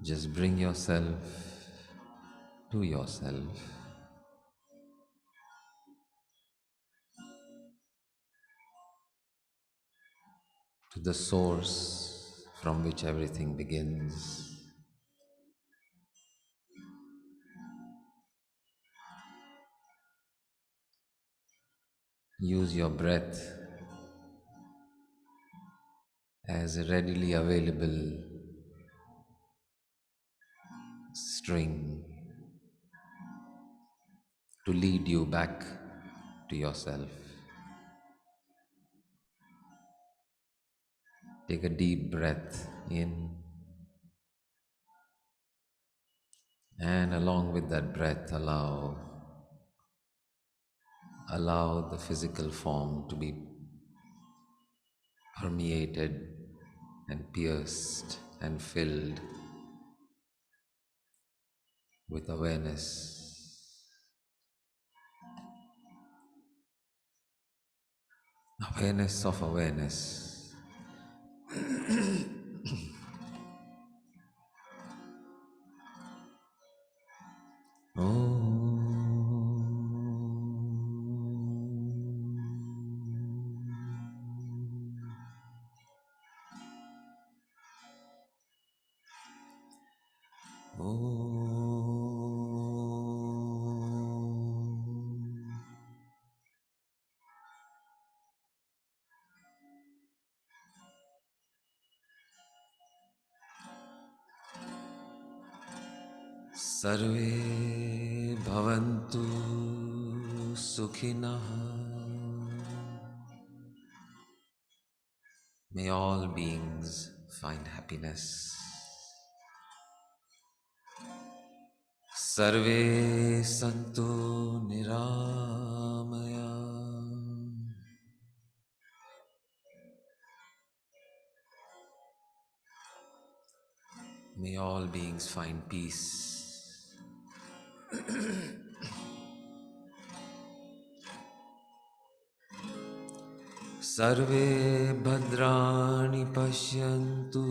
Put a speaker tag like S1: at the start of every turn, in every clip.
S1: Just bring yourself to yourself, to the source from which everything begins. Use your breath as a readily available string to lead you back to yourself. Take a deep breath in, and along with that breath, allow the physical form to be permeated and pierced and filled with awareness. Awareness of awareness. सर्वे भवन्तु सुखिनः. May all beings find happiness. Sarve santu niramaya. May all beings find peace. Sarve bhadrani pashyantu.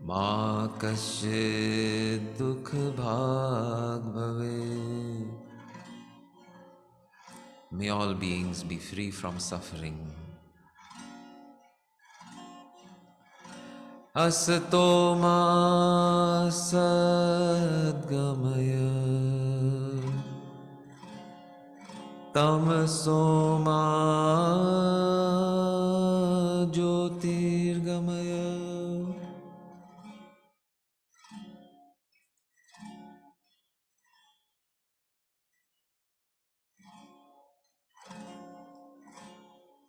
S1: Ma kasyid dukh bhag bhave. May all beings be free from suffering. Asato ma sadgamaya. Tamaso ma jyotirgamaya.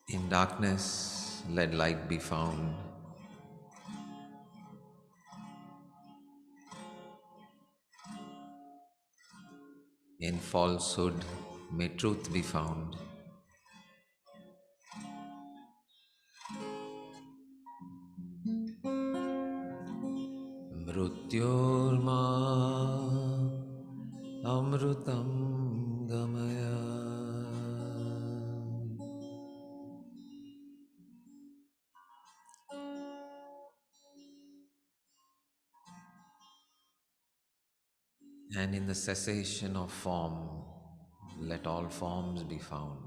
S1: In darkness, let light be found. In falsehood, may truth be found. Mrutyorma amrutam gamaya. And in the cessation of form, let all forms be found.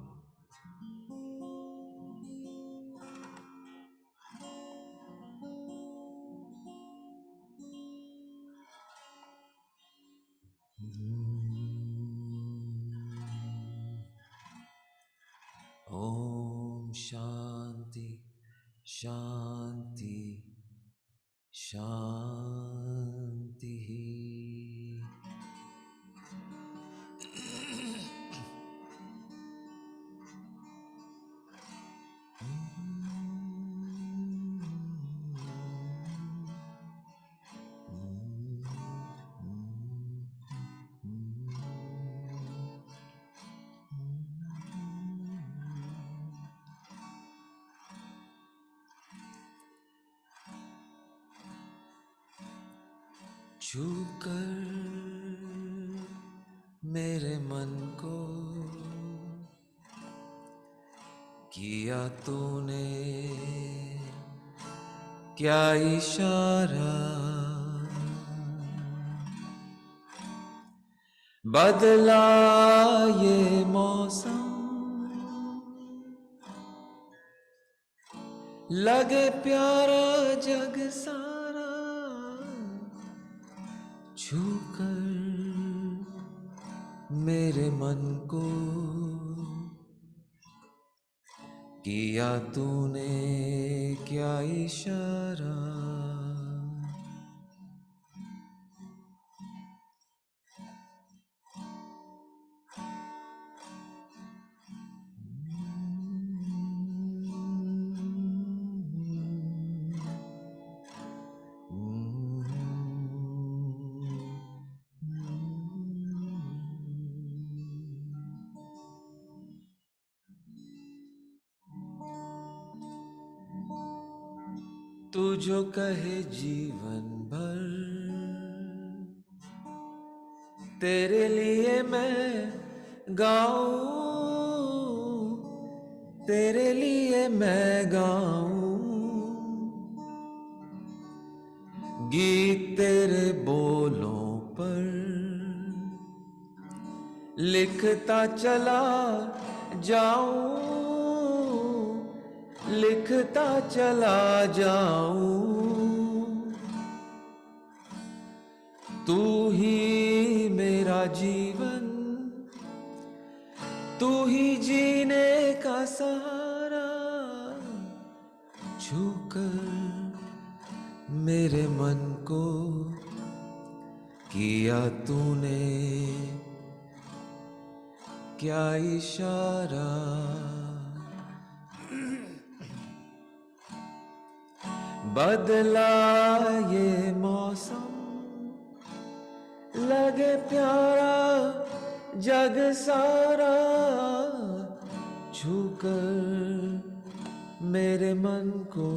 S1: Om Shanti, Shanti, Shanti. छू कर मेरे मन को किया तूने क्या इशारा, बदला ये मौसम, लगे प्यारा जग सारा, छूकर मेरे मन को, किया तूने क्या इशारा। तू जो कहे जीवन भर, तेरे लिए मैं गाऊं, तेरे लिए मैं गाऊं, गीत तेरे बोलों पर लिखता चला जाऊं, लिखता चला जाऊं। तू ही मेरा जीवन, तू ही जीने का सहारा, छूकर मेरे मन को, किया तूने क्या इशारा। बदला ये मौसम, लगे प्यारा जग सारा, छूकर मेरे मन को,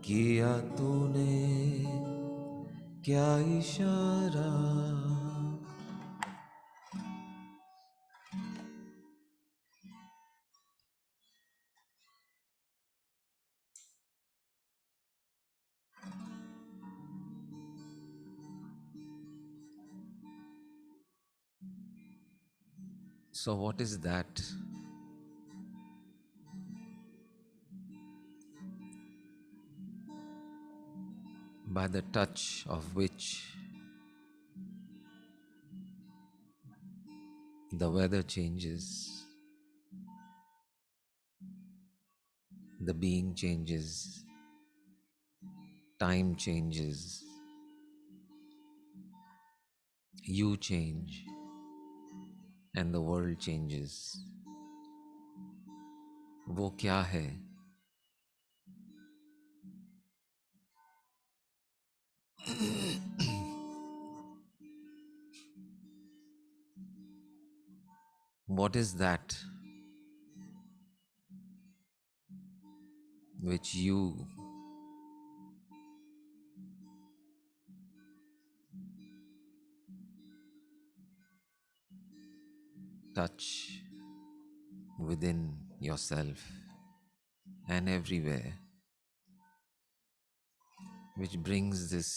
S1: किया तूने क्या इशारा। So what is that? By the touch of which the weather changes, the being changes, time changes, you change, and the world changes. वो क्या है? What is that which you touch within yourself and everywhere, which brings this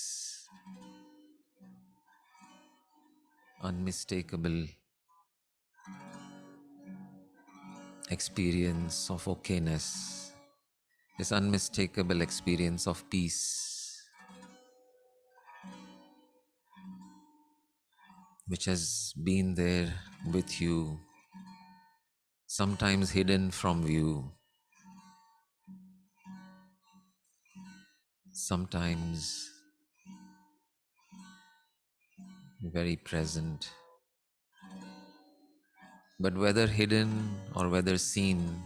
S1: unmistakable experience of okayness, this unmistakable experience of peace, which has been there with you, sometimes hidden from view, sometimes very present. But whether hidden or whether seen,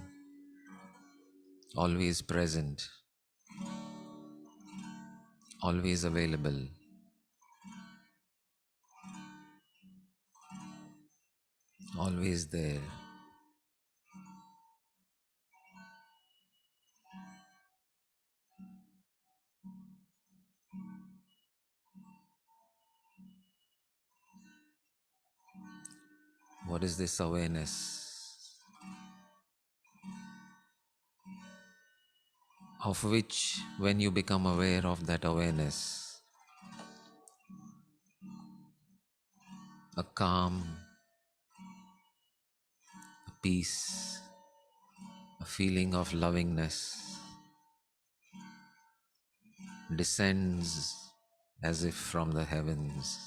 S1: always present, always available. Always there. What is this awareness? of which, when you become aware of that awareness, a calm, a peace, a feeling of lovingness descends as if from the heavens.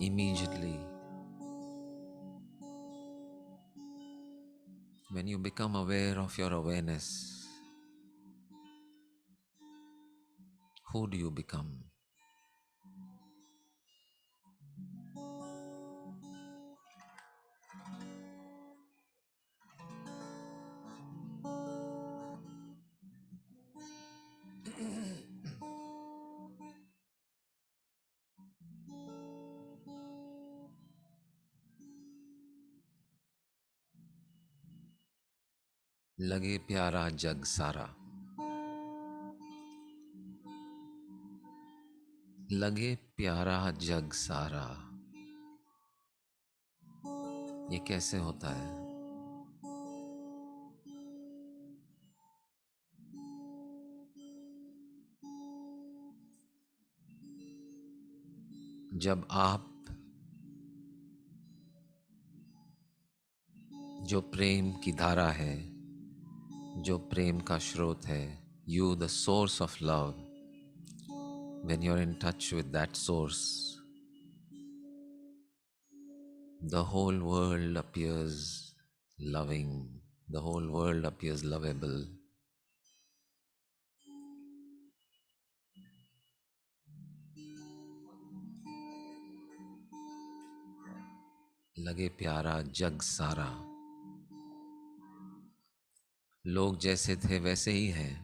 S1: Immediately, when you become aware of your awareness, who do you become? लगे प्यारा जग सारा, लगे प्यारा जग सारा। ये कैसे होता है? जब आप जो प्रेम की धारा है, जो प्रेम का स्रोत है, you the source of love, when you're in touch with that source, the whole world appears loving, the whole world appears lovable. लगे प्यारा जग सारा, लोग जैसे थे वैसे ही हैं,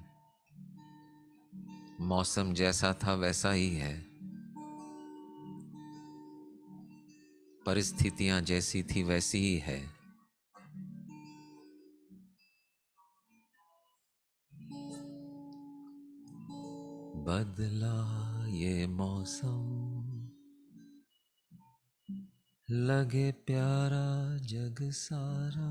S1: मौसम जैसा था वैसा ही है, परिस्थितियां जैसी थी वैसी ही है। बदला ये मौसम, लगे प्यारा जग सारा।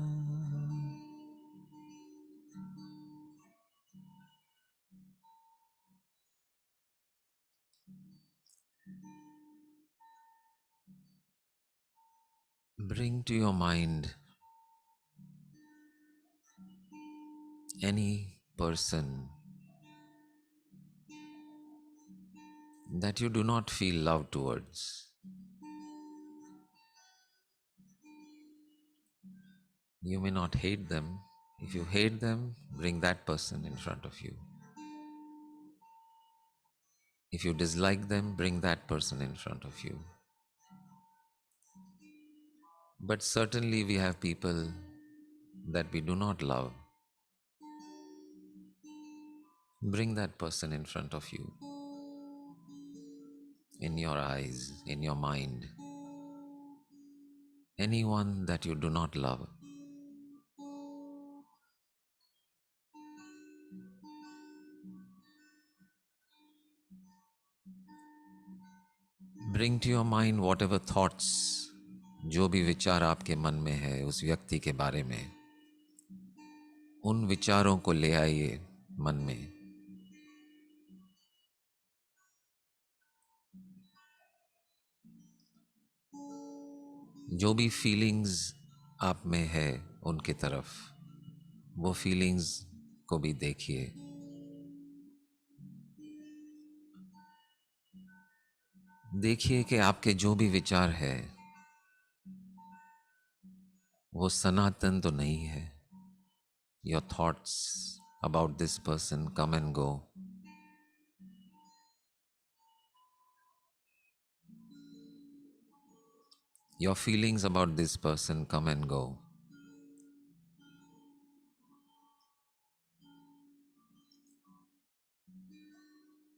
S1: Bring to your mind any person that you do not feel love towards. You may not hate them. If you hate them, bring that person in front of you. If you dislike them, bring that person in front of you. But certainly we have people that we do not love. Bring that person in front of you, in your eyes, in your mind. Anyone that you do not love. Bring to your mind whatever thoughts, जो भी विचार आपके मन में है उस व्यक्ति के बारे में, उन विचारों को ले आइए मन में। जो भी फीलिंग्स आप में है उनके तरफ, वो फीलिंग्स को भी देखिए। देखिए कि आपके जो भी विचार है वो सनातन तो नहीं है। Your thoughts about this person come and go. Your feelings about this person come and go.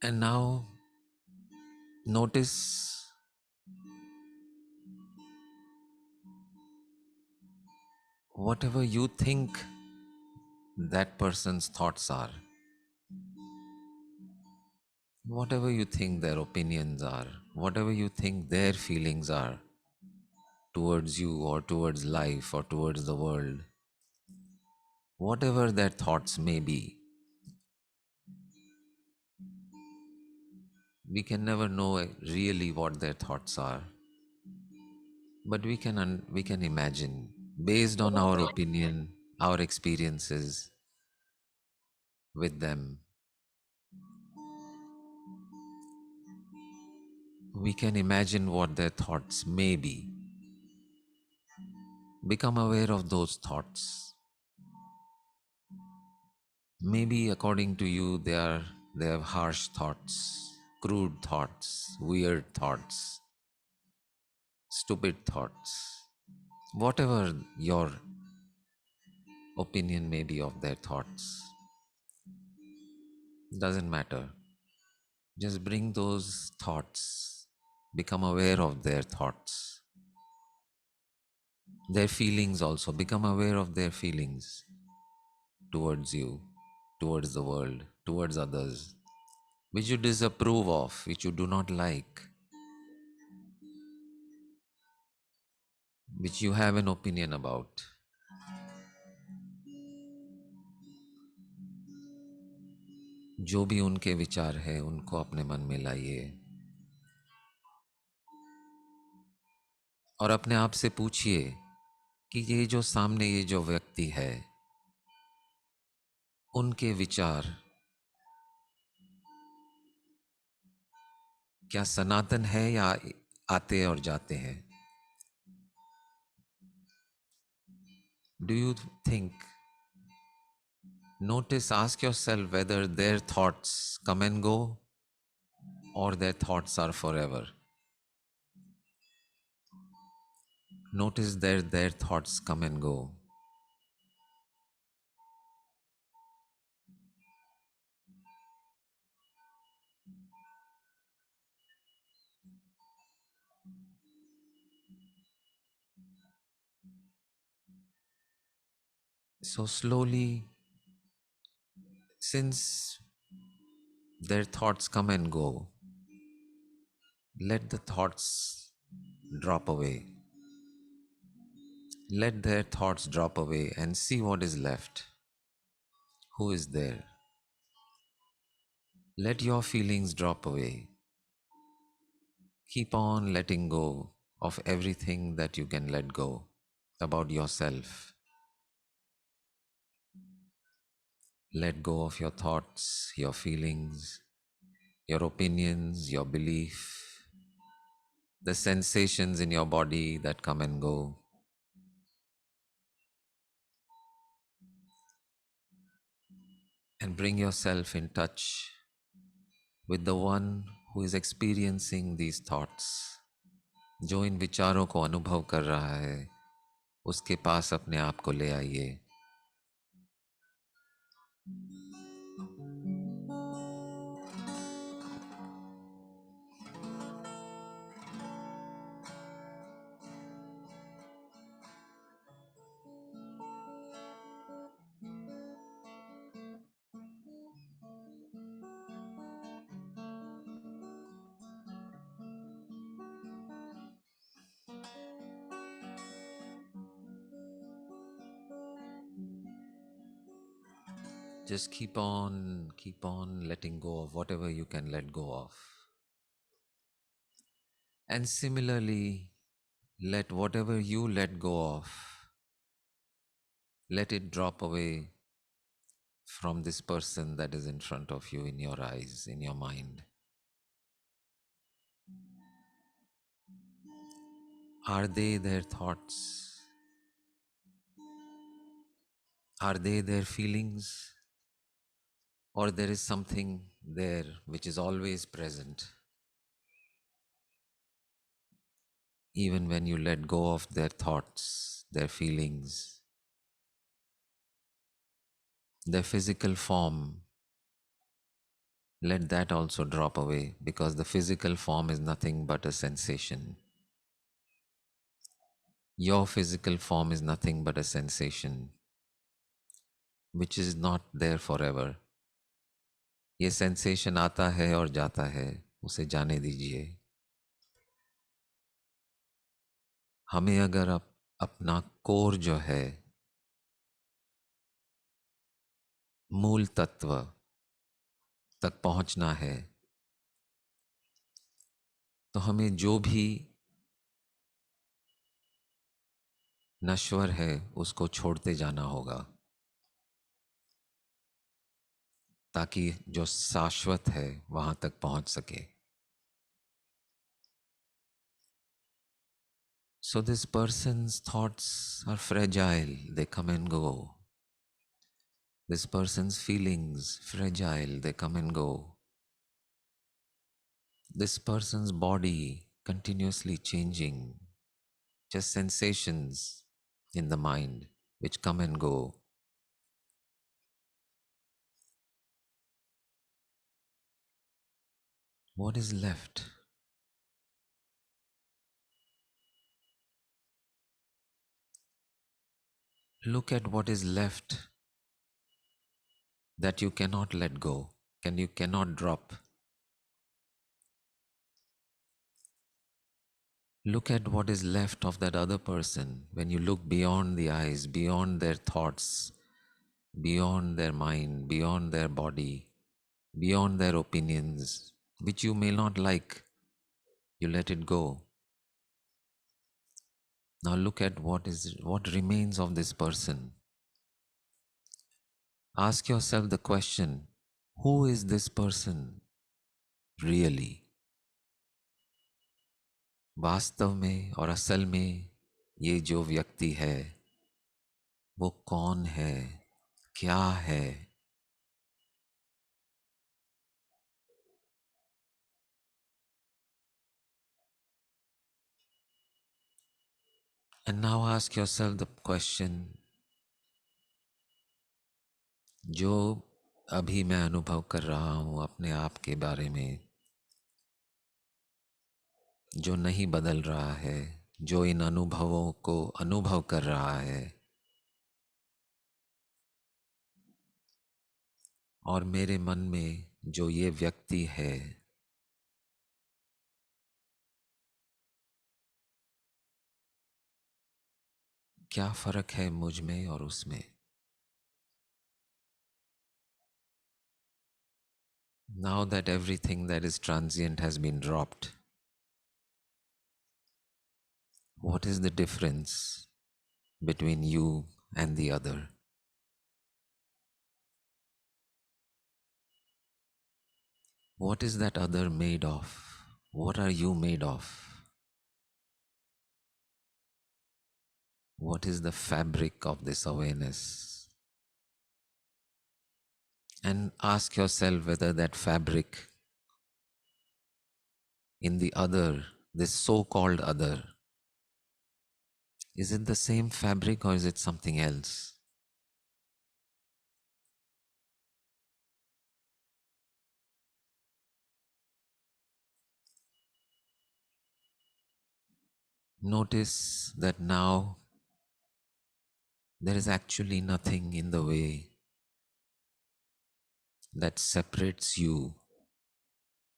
S1: And now notice whatever you think that person's thoughts are, whatever you think their opinions are, whatever you think their feelings are, towards you or towards life or towards the world, whatever their thoughts may be, we can never know really what their thoughts are, but we can imagine based on our opinion, our experiences with them. We can imagine what their thoughts may be. Become aware of those thoughts. Maybe according to you, they have harsh thoughts, crude thoughts, weird thoughts, stupid thoughts. Whatever your opinion may be of their thoughts, doesn't matter. Just bring those thoughts. Become aware of their thoughts. Their feelings also. Become aware of their feelings towards you, towards the world, towards others, which you disapprove of, which you do not like, which you have an opinion about. जो भी उनके विचार है उनको अपने मन में लाइए और अपने आप से पूछिए कि ये जो सामने ये जो व्यक्ति है, उनके विचार क्या सनातन है या आते और जाते हैं? Do you think, notice, ask yourself whether their thoughts come and go or their thoughts are forever. Notice their thoughts come and go. So slowly, since their thoughts come and go, let the thoughts drop away. Let their thoughts drop away and see what is left. Who is there? Let your feelings drop away. Keep on letting go of everything that you can let go about yourself. Let go of your thoughts, your feelings, your opinions, your belief, the sensations in your body that come and go. And bring yourself in touch with the one who is experiencing these thoughts. जो इन विचारों को अनुभव कर रहा है, उसके पास अपने आप को ले आइए. Just keep on letting go of whatever you can let go of. And similarly, let whatever you let go of, let it drop away from this person that is in front of you, in your eyes, in your mind. Are they their thoughts? Are they their feelings? Or there is something there which is always present? Even when you let go of their thoughts, their feelings, their physical form, let that also drop away, because the physical form is nothing but a sensation. Your physical form is nothing but a sensation, which is not there forever. ये sensation आता है और जाता है, उसे जाने दीजिए. हमें अगर अपना कोर जो है, मूल तत्व तक पहुंचना है, तो हमें जो भी नश्वर है उसको छोड़ते जाना होगा, ताकि जो शाश्वत है वहां तक पहुंच सके. So this person's thoughts are fragile, they come and go. This person's feelings, fragile, they come and go. This person's body, continuously changing, just sensations in the mind which come and go. What is left? Look at what is left that you cannot let go, you cannot drop. Look at what is left of that other person when you look beyond the eyes, beyond their thoughts, beyond their mind, beyond their body, beyond their opinions, which you may not like. You let it go. Now look at what remains of this person. Ask yourself the question, who is this person really? वास्तव में और असल में ये जो व्यक्ति है वो कौन है, क्या है? And now ask yourself the question, जो अभी मैं अनुभव कर रहा हूँ अपने आप के बारे में, जो नहीं बदल रहा है, जो इन अनुभवों को अनुभव कर रहा है, और मेरे मन में जो ये व्यक्ति है, क्या फर्क है मुझ में और उसमें? Now that everything that is transient has been dropped, what is the difference between you and the other? What is that other made of? What are you made of? What is the fabric of this awareness? And ask yourself whether that fabric in the other, this so-called other, is it the same fabric or is it something else? Notice that now there is actually nothing in the way that separates you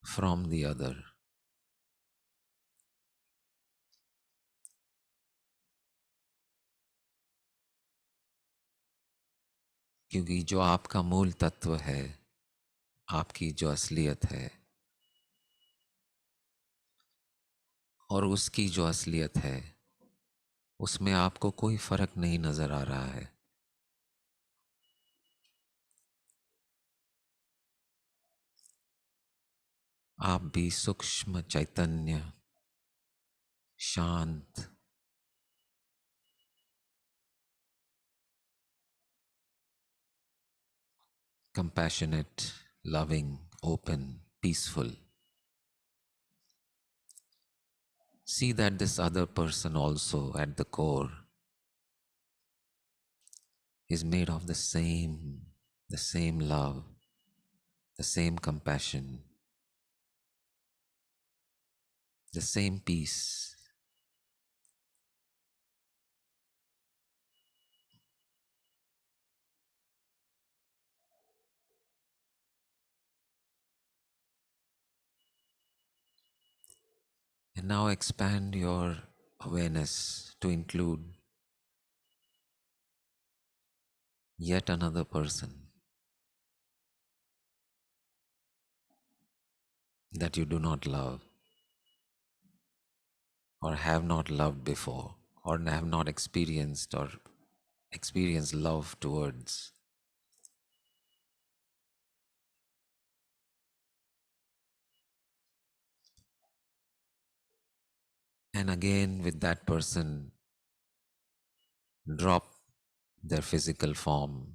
S1: from the other. क्योंकि जो आपका मूल तत्व है, आपकी जो असलियत है, और उसकी जो असलियत है, उसमें आपको कोई फर्क नहीं नजर आ रहा है. आप भी सूक्ष्म चैतन्य, शांत, compassionate, loving, open, peaceful. See that this other person also at the core is made of the same love, the same compassion, the same peace. And now expand your awareness to include yet another person that you do not love or have not loved before or have not experienced or experienced love towards. And again, with that person, drop their physical form,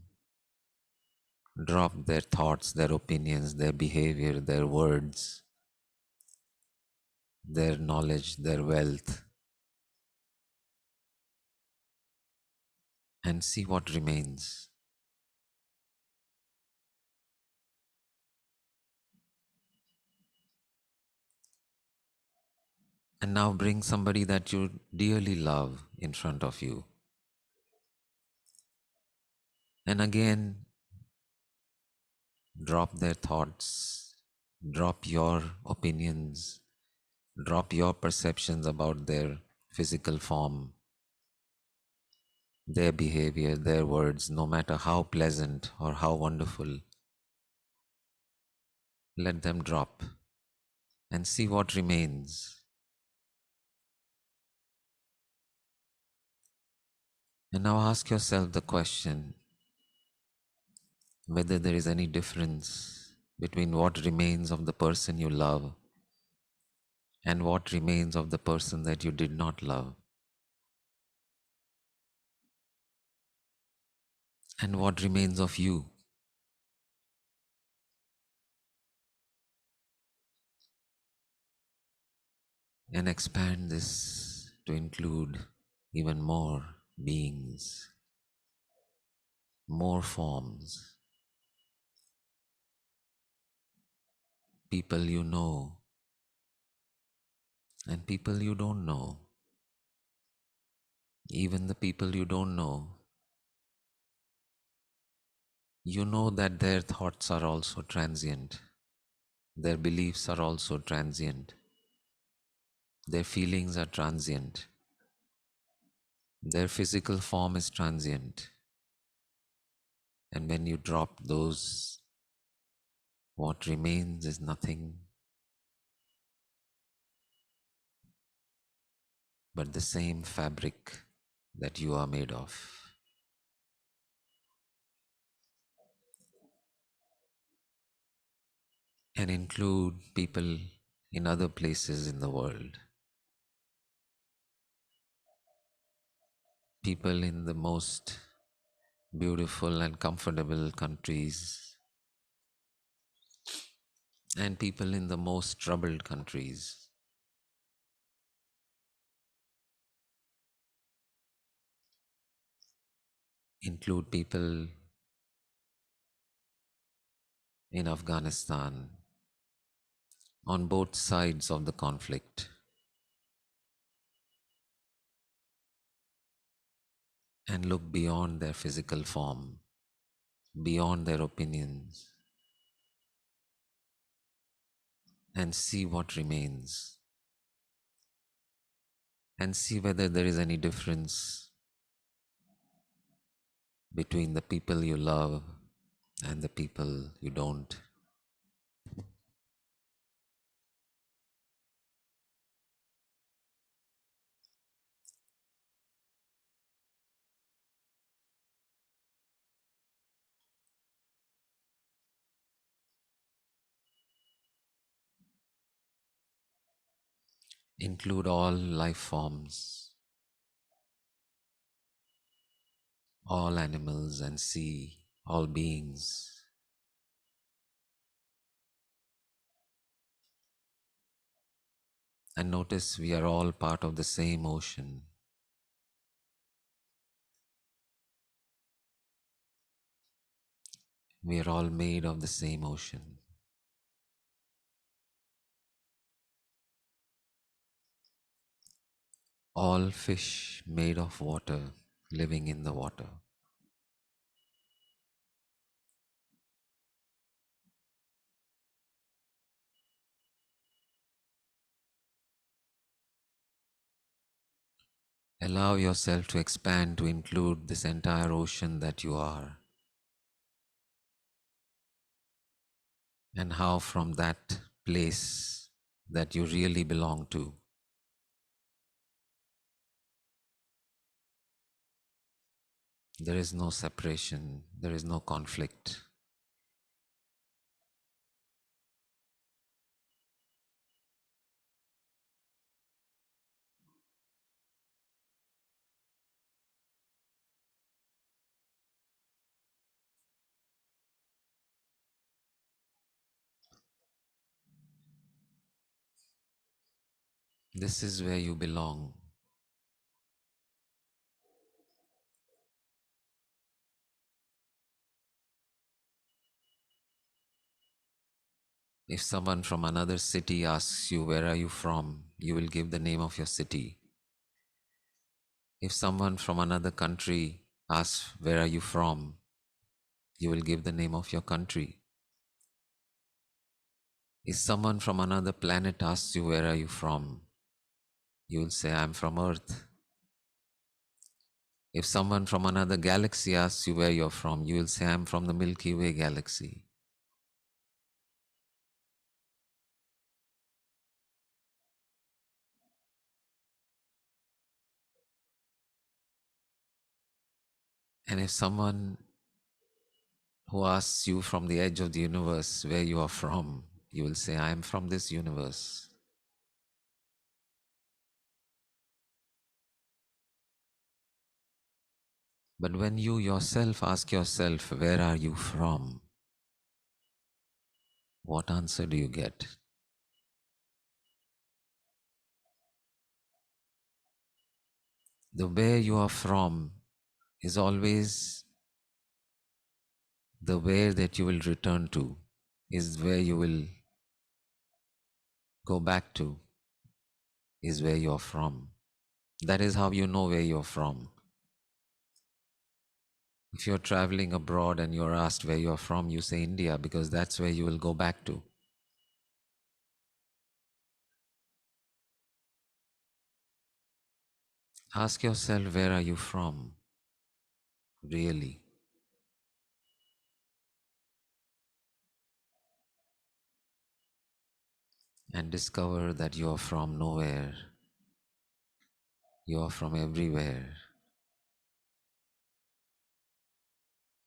S1: drop their thoughts, their opinions, their behavior, their words, their knowledge, their wealth, and see what remains. And now bring somebody that you dearly love in front of you. And again, drop their thoughts, drop your opinions, drop your perceptions about their physical form, their behavior, their words, no matter how pleasant or how wonderful. Let them drop and see what remains. And now ask yourself the question whether there is any difference between what remains of the person you love and what remains of the person that you did not love, and what remains of you. And expand this to include even more beings, more forms, people you know and people you don't know. Even the people you don't know, you know that their thoughts are also transient, their beliefs are also transient, their feelings are transient, their physical form is transient. And when you drop those, what remains is nothing but the same fabric that you are made of. And include people in other places in the world, people in the most beautiful and comfortable countries, and people in the most troubled countries. Include people in Afghanistan, on both sides of the conflict, and look beyond their physical form, beyond their opinions, and see what remains, and see whether there is any difference between the people you love and the people you don't. Include all life forms, all animals and sea, all beings, and notice we are all part of the same ocean. We are all made of the same ocean. All fish made of water, living in the water. Allow yourself to expand to include this entire ocean that you are, and how from that place that you really belong to, there is no separation, there is no conflict. This is where you belong. If someone from another city asks you, "Where are you from?" you will give the name of your city. If someone from another country asks, "Where are you from?" you will give the name of your country. If someone from another planet asks you, "Where are you from?" you will say, "I'm from Earth." If someone from another galaxy asks you where you're from, you will say, "I'm from the Milky Way galaxy." And if someone who asks you from the edge of the universe where you are from, you will say, "I am from this universe." But when you yourself ask yourself, "Where are you from?" what answer do you get? The where you are from is always the where that you will return to, is where you will go back to, is where you are from. That is how you know where you're from. If you're traveling abroad and you're asked where you're from, you say India, because that's where you will go back to. Ask yourself, where are you from? Really? And discover that you are from nowhere. You are from everywhere.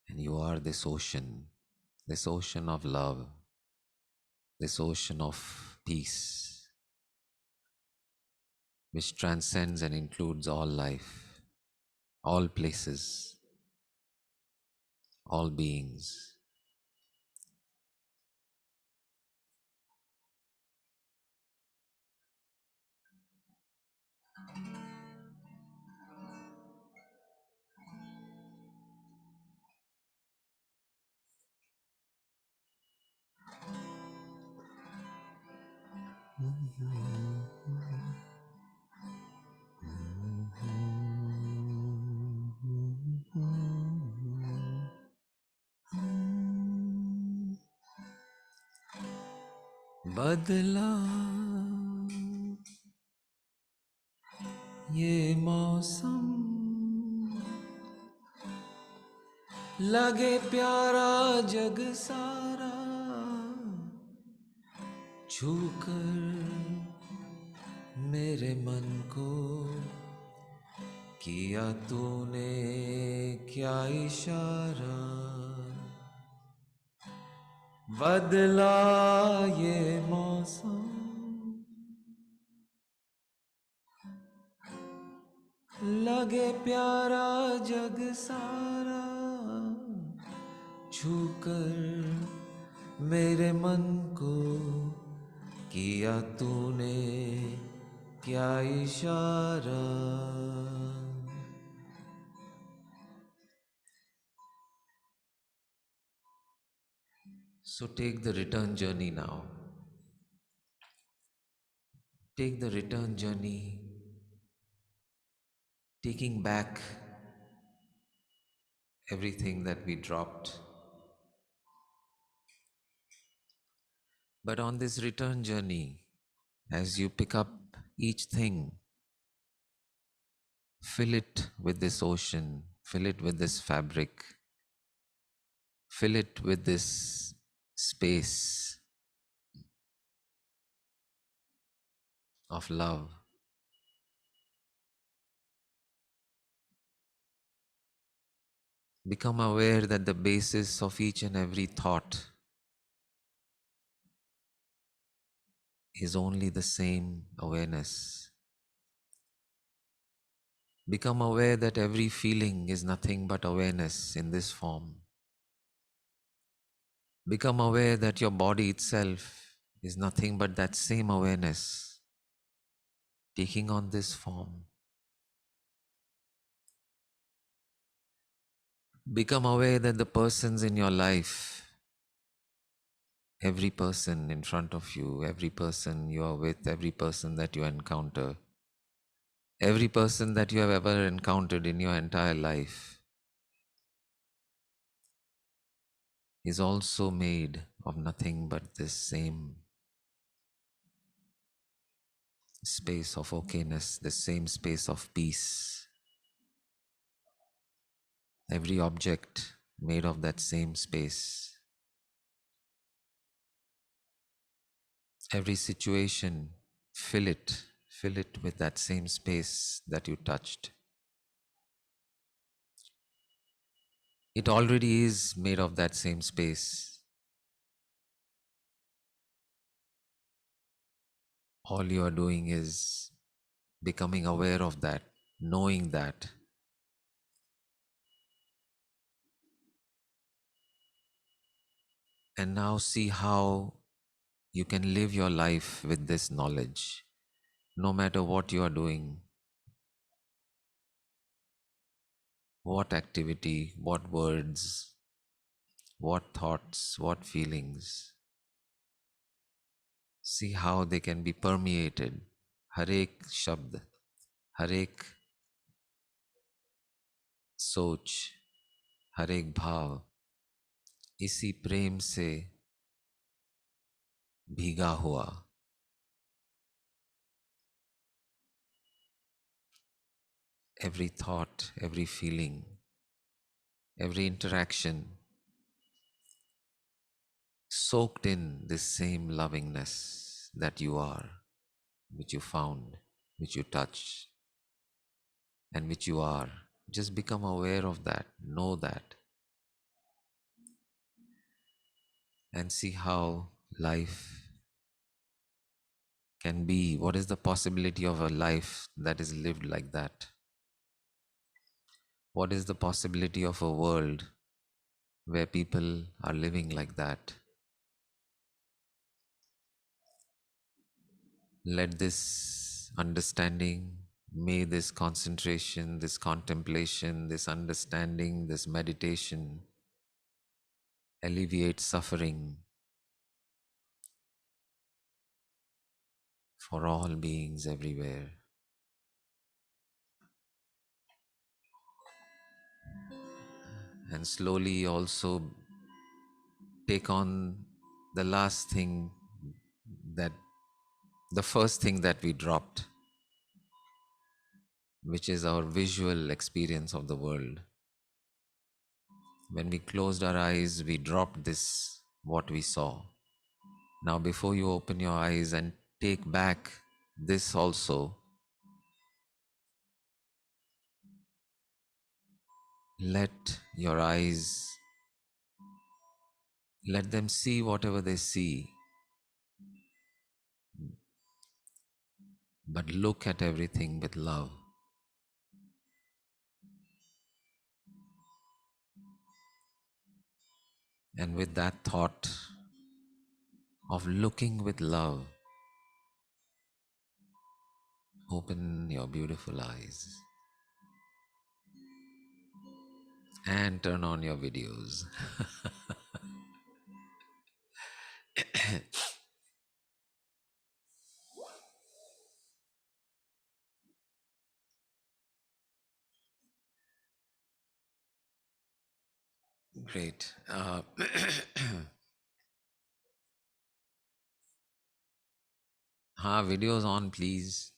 S1: And you are this ocean of love, this ocean of peace, which transcends and includes all life, all places, all beings. बदला ये मौसम, लगे प्यारा जग सारा, छू कर मेरे मन को किया तूने क्या इशारा, बदला ये मौसम, लगे प्यारा जग सारा, छू कर मेरे मन को किया तूने क्या इशारा. So take the return journey now. Take the return journey, taking back everything that we dropped. But on this return journey, as you pick up each thing, Fill it with this ocean, fill it with this fabric, fill it with this space of love. Become aware that the basis of each and every thought is only the same awareness. Become aware that every feeling is nothing but awareness in this form. Become aware that your body itself is nothing but that same awareness taking on this form. Become aware that the persons in your life, every person in front of you, every person you are with, every person that you encounter, every person that you have ever encountered in your entire life is also made of nothing but this same space of okayness, the same space of peace. Every object made of that same space. Every situation, fill it with that same space that you touched. It already is made of that same space. All you are doing is becoming aware of that, knowing that, and now see how you can live your life with this knowledge. No matter what you are doing, what activity, what words, what thoughts, what feelings, see how they can be permeated. Harek shabd, harek सोच, हर एक भाव इसी प्रेम से भीगा हुआ. Every thought, every feeling, every interaction soaked in this same lovingness that you are, which you found, which you touched, and which you are. Just become aware of that, know that, and see how life can be. What is the possibility of a life that is lived like that? What is the possibility of a world where people are living like that? Let this understanding, may this concentration, this contemplation, this understanding, this meditation alleviate suffering for all beings everywhere. And slowly also take on the last thing, that the first thing that we dropped, which is our visual experience of the world. When we closed our eyes, we dropped this, what we saw. Now, before you open your eyes and take back this also, let your eyes, let them see whatever they see, but look at everything with love. And with that thought of looking with love, open your beautiful eyes and turn on your videos. Great. Videos on, please.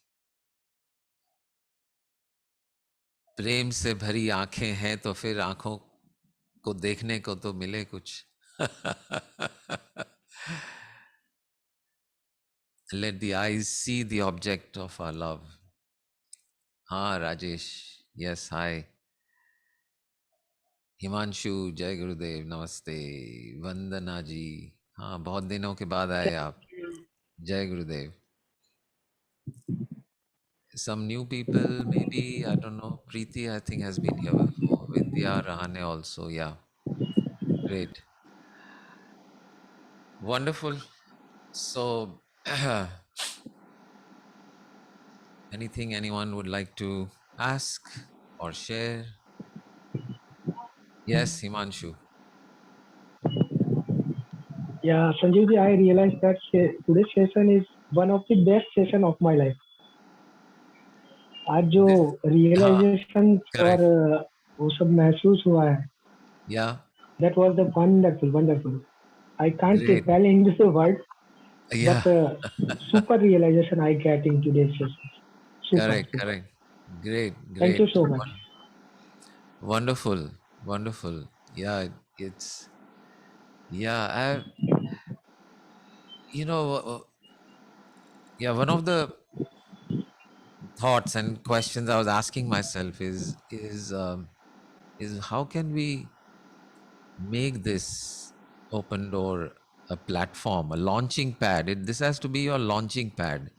S1: प्रेम से भरी आंखें हैं तो फिर आंखों को देखने को तो मिले कुछ. Let the eyes see the object of our love. हाँ राजेश. Yes, hi. हिमांशु, जय गुरुदेव, नमस्ते. वंदना जी, हाँ बहुत दिनों के बाद आए आप. जय गुरुदेव. Some new people, maybe, I don't know. Preeti, I think, has been here before. Vidya, Rahane also. Yeah, great. Wonderful. So, anything anyone would like to ask or share? Yes, Himanshu.
S2: Yeah, Sanjivji, I realized that today's session is one of the best session of my life. आज जो
S1: This,
S2: realization और
S1: correct.
S2: वो सब महसूस हुआ है,
S1: Yeah,
S2: that was the wonderful. I can't
S1: great.
S2: tell in this word,
S1: Yeah,
S2: but super realization I get in today's session. Super,
S1: correct,
S2: super.
S1: correct. Great,
S2: Thank you
S1: great.
S2: so much.
S1: Wonderful, wonderful. Yeah, it's, yeah, yeah, one of the thoughts and questions I was asking myself is how can we make this open door a platform, a launching pad? This has to be your launching pad.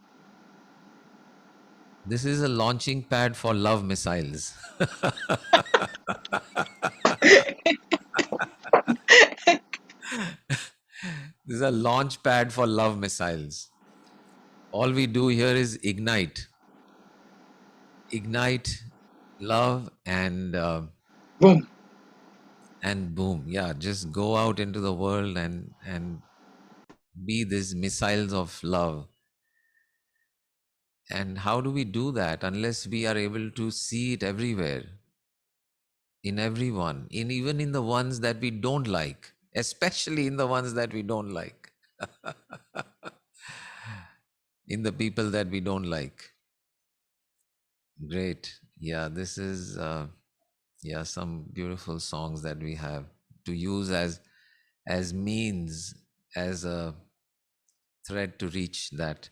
S1: This is a launching pad for love missiles. This is a launch pad for love missiles. All we do here is ignite love,
S3: Boom.
S1: and boom, yeah, just go out into the world and be these missiles of love. And how do we do that unless we are able to see it everywhere, in everyone, in even in the ones that we don't like, especially in the ones that we don't like, in the people that we don't like. Great. Yeah, this is yeah, some beautiful songs that we have to use as means, as a thread to reach that.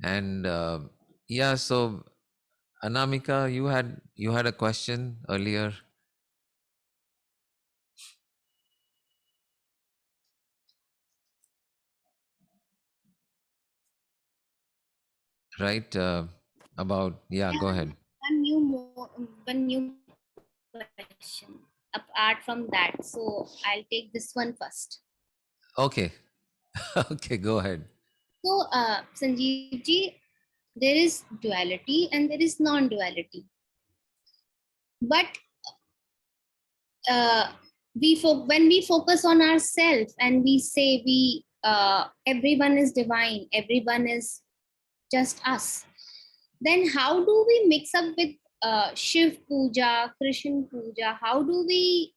S1: And yeah, so Anamika, you had a question earlier, right? About, yeah, go ahead.
S4: One new question apart from that. So I'll take this one first.
S1: Okay. Okay, go ahead.
S4: So, Sanjeev ji, there is duality and there is non-duality. But when we focus on ourselves and we say everyone is divine, everyone is just us, then how do we mix up with Shiv Puja, Krishna Puja? How do we,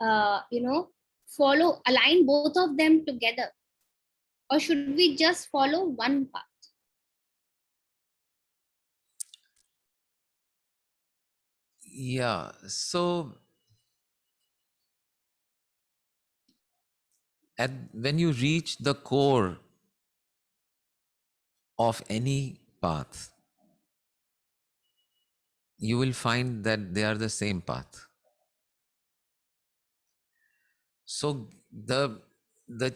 S4: align both of them together? Or should we just follow one path?
S1: Yeah. So when you reach the core of any path, you will find that they are the same path. So the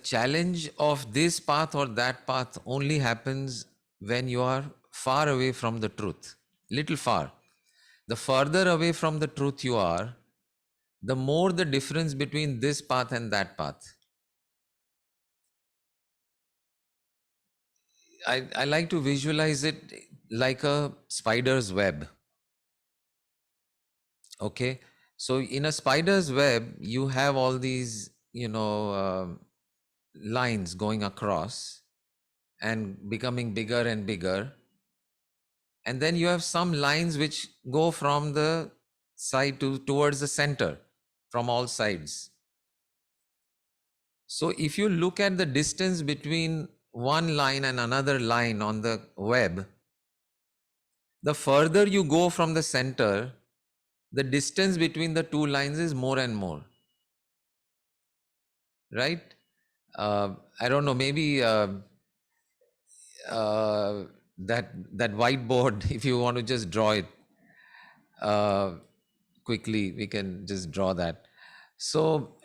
S1: challenge of this path or that path only happens when you are far away from the truth, little far. The further away from the truth you are, the more the difference between this path and that path. I like to visualize it like a spider's web. Okay. So in a spider's web, you have all these, lines going across and becoming bigger and bigger. And then you have some lines which go from the side towards the center from all sides. So if you look at the distance between one line and another line on the web, The further you go from the center, the distance between the two lines is more and more, right? I don't know, maybe that whiteboard, if you want to just draw it uh, quickly, we can just draw that. So,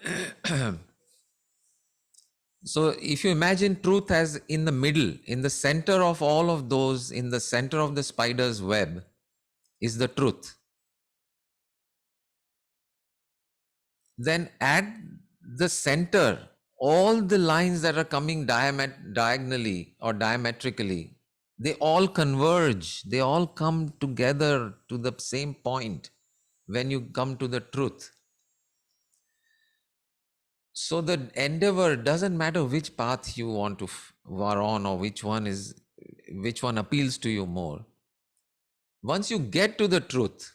S1: so if you imagine truth as in the middle, in the center of all of those, in the center of the spider's web is the truth. Then at the center, all the lines that are coming diagonally or diametrically, they all converge, they all come together to the same point when you come to the truth. So the endeavor doesn't matter which path you want to are on, or which one appeals to you more. Once you get to the truth,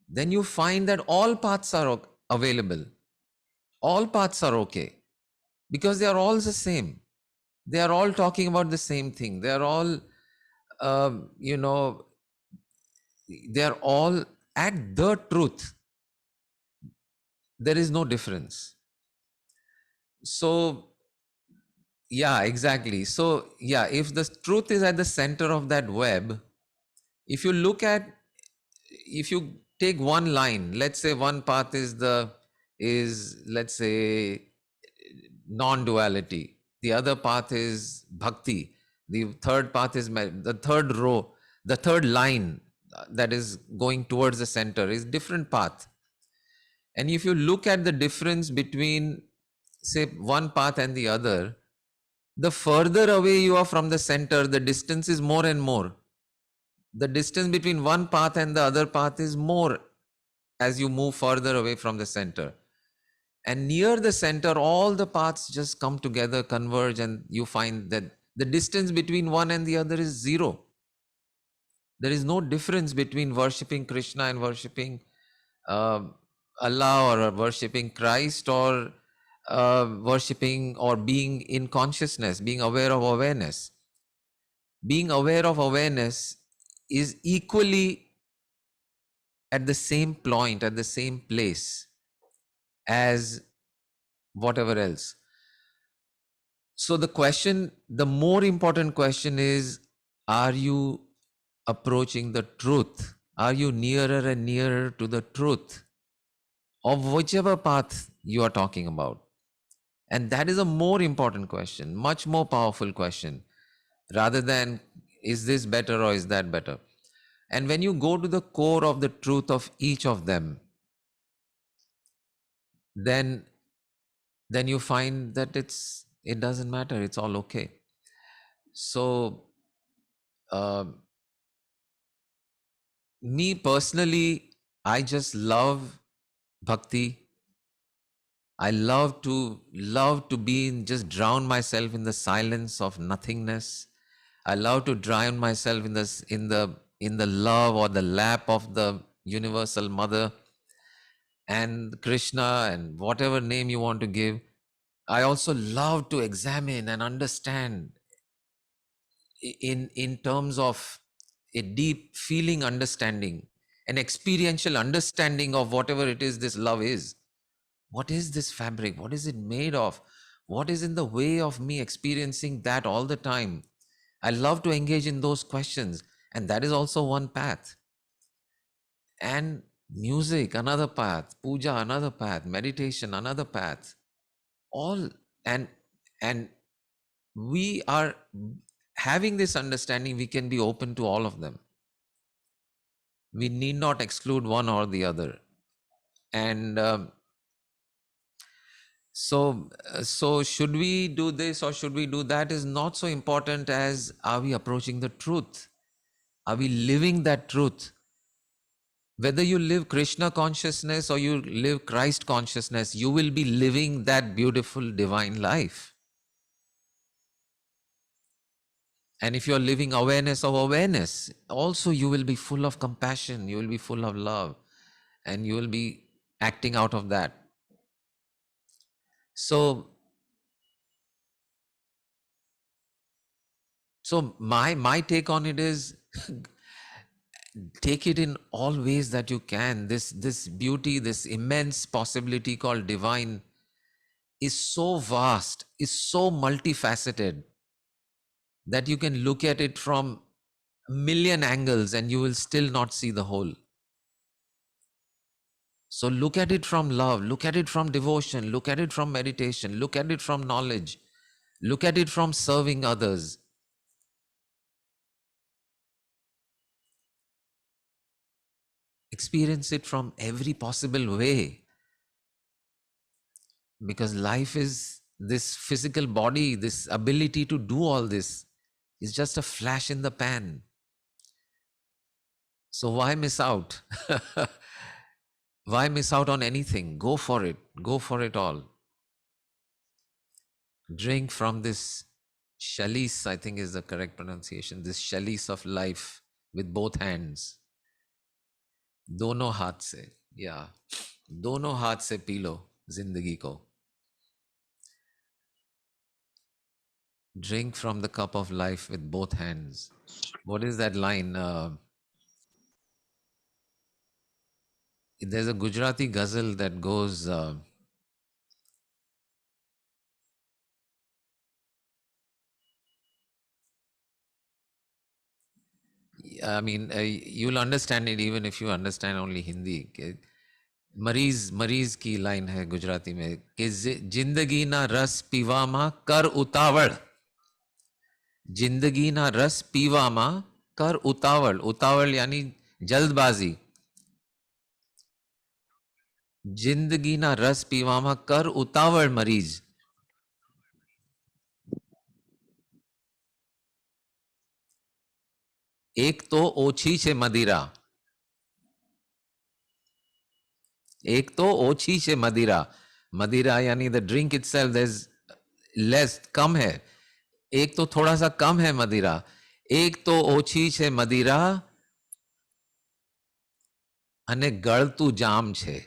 S1: then you find that all paths are available. All paths are okay because they are all the same. They are all talking about the same thing. They are all, you know, they are all at the truth. There is no difference. So, yeah, exactly. So, yeah, if the truth is at the center of that web, if you look at, if you take one line, let's say one path is let's say non-duality. The other path is bhakti. The third path is the third row, the third line that is going towards the center is different path. And if you look at the difference between, say, one path and the other, the further away you are from the center, the distance is more and more. The distance between one path and the other path is more as you move further away from the center. And near the center, all the paths just come together, converge, and you find that the distance between one and the other is zero. There is no difference between worshipping Krishna and worshipping uh, Allah, or worshipping Christ, or worshipping or being in consciousness, being aware of awareness. Being aware of awareness is equally at the same point, at the same place as whatever else. So the question, the more important question is, are you approaching the truth? Are you nearer and nearer to the truth of whichever path you are talking about? And that is a more important question, much more powerful question, rather than is this better or is that better? And when you go to the core of the truth of each of them, then you find that it doesn't matter, it's all okay. So uh, me personally, I just love bhakti. I love to be in, just drown myself in the silence of nothingness. I love to drown myself in this in the love or the lap of the universal mother and Krishna and whatever name you want to give. I also love to examine and understand in terms of a deep feeling understanding, an experiential understanding of whatever it is this love is. What is this fabric? What is it made of? What is in the way of me experiencing that all the time? I love to engage in those questions, and that is also one path. And music, another path, puja, another path, meditation, another path. All and and we are having this understanding, we can be open to all of them. We need not exclude one or the other. And so should we do this or should we do that is not so important as, are we approaching the truth? Are we living that truth? Whether you live Krishna consciousness or you live Christ consciousness, you will be living that beautiful divine life. And if you're living awareness of awareness, also you will be full of compassion, you will be full of love, and you will be acting out of that. So my take on it is take it in all ways that you can. This beauty, this immense possibility called divine is so vast, is so multifaceted, that you can look at it from a million angles and you will still not see the whole. So look at it from love, look at it from devotion, look at it from meditation, look at it from knowledge, look at it from serving others. Experience it from every possible way, because life is this physical body, this ability to do all this is just a flash in the pan. So why miss out? Why miss out on anything? Go for it. Go for it all. Drink from this chalice, I think is the correct pronunciation, this chalice of life with both hands. दोनों हाथ से, yeah, दोनों हाथ से P low जिंदगी को. Drink from the cup of life with both hands. What is that line? There's a Gujarati ghazal that goes, I mean, you'll understand it even if you understand only Hindi. मरीज की line है गुजराती में कि जिंदगी ना रस पीवामा कर उतावड़. जिंदगी ना रस पीवामा कर उतावड़. उतावड़ यानी जल्दबाजी. जिंदगी ना रस पीवामा कर उतावड़ मरीज. एक तो ओछी छे मदिरा. एक तो ओछी छे मदिरा. मदिरा यानी the drink itself there is less, कम है. एक तो थोड़ा सा कम है मदिरा. एक तो ओछी छे मदिरा અને ગળતું જામ છે.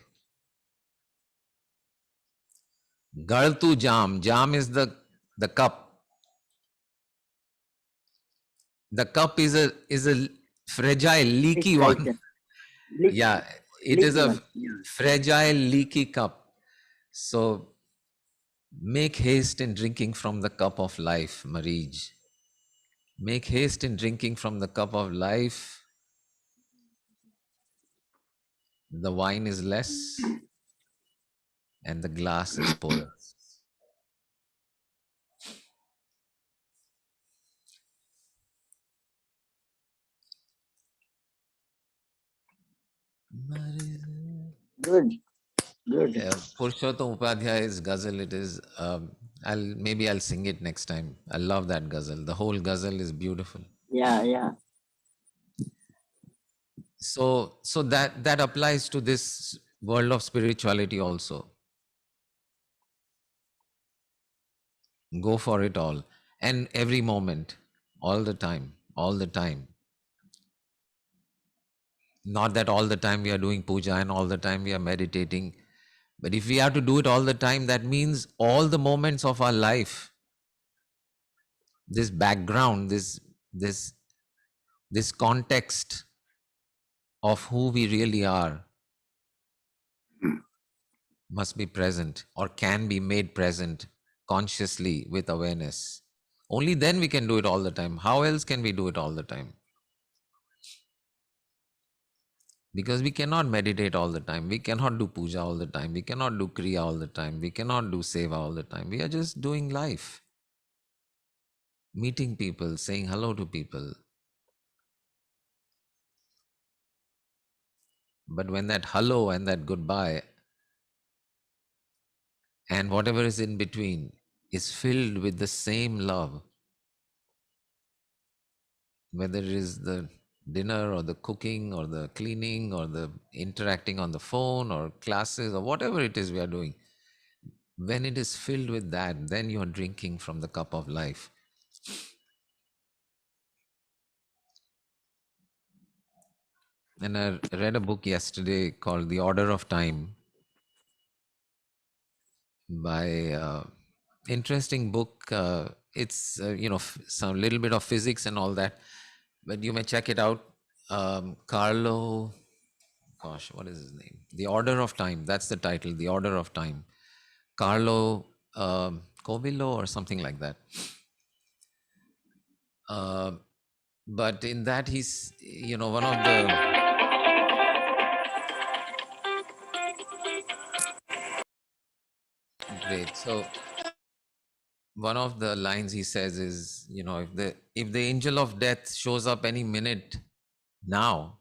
S1: ગળતું જામ. Jam is the cup. The cup is a fragile, leaky
S5: It's
S1: one.
S5: like leak,
S1: Yeah, it is
S5: leaky
S1: a
S5: one. Yeah.
S1: fragile, leaky cup. So make haste in drinking from the cup of life, Marij. Make haste in drinking from the cup of life. The wine is less and the glass is porous.
S5: Good, good.
S1: Purushottam Upadhyay's ghazal, it is, I'll sing it next time. I love that ghazal. The whole ghazal is beautiful.
S5: Yeah, yeah.
S1: So that applies to this world of spirituality also. Go for it all. And every moment, all the time, all the time. Not that all the time we are doing puja and all the time we are meditating. But if we have to do it all the time, that means all the moments of our life, this background, this context of who we really are must be present or can be made present consciously with awareness. Only then we can do it all the time. How else can we do it all the time? Because we cannot meditate all the time. We cannot do puja all the time. We cannot do kriya all the time. We cannot do seva all the time. We are just doing life. Meeting people, saying hello to people. But when that hello and that goodbye and whatever is in between is filled with the same love, whether it is the dinner or the cooking or the cleaning or the interacting on the phone or classes or whatever it is we are doing, when it is filled with that, then you are drinking from the cup of life. And I read a book yesterday called The Order of Time by interesting book. It's some little bit of physics and all that, but you may check it out. Carlo, gosh, what is his name? The Order of Time. That's the title, The Order of Time. Carlo Covillo or something like that. But in that, he's, one of the great. So one of the lines he says is, if the angel of death shows up any minute now,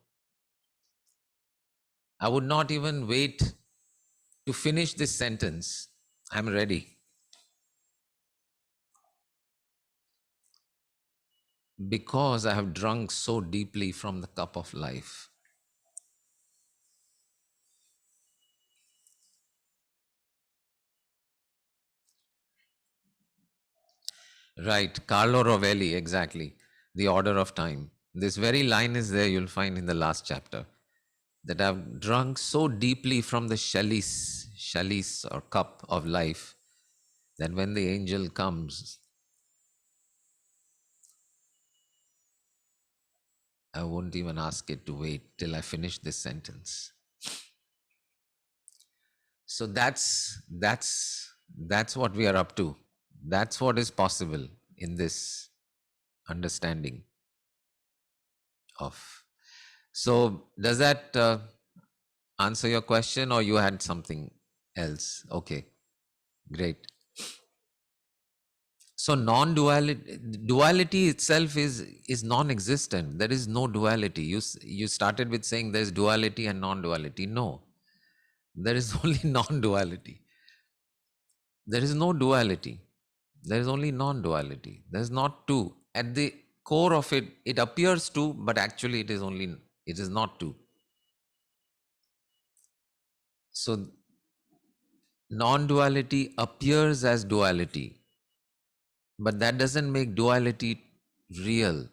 S1: I would not even wait to finish this sentence. I'm ready because I have drunk so deeply from the cup of life. Right, Carlo Rovelli, exactly. The Order of Time. This very line is there, you'll find in the last chapter. That I've drunk so deeply from the chalice or cup of life, that when the angel comes, I won't even ask it to wait till I finish this sentence. So that's what we are up to. That's what is possible in this understanding of. So does that answer your question, or you had something else? Okay, great. So duality itself is non-existent. There is no duality. You started with saying there's duality and non-duality. No, there is only non-duality. There is no duality. There is only non-duality. There is not two. At the core of it, it appears two, but actually it is not two. So non-duality appears as duality, but that doesn't make duality real.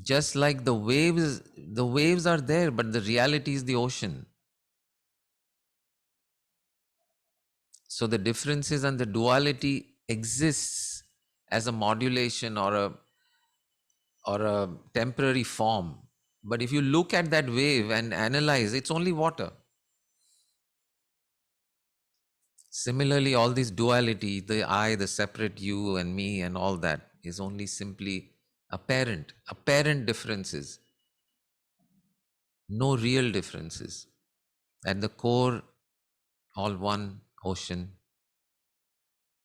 S1: Just like the waves are there, but the reality is the ocean. So the differences and the duality exists as a modulation or a temporary form. But if you look at that wave and analyze, it's only water. Similarly, all this duality, the I, the separate you and me and all that, is only simply apparent differences, no real differences. At the core, all one ocean,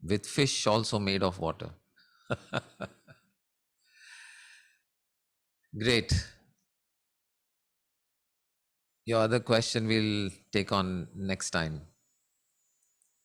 S1: with fish also made of water. Great. Your other question we'll take on next time.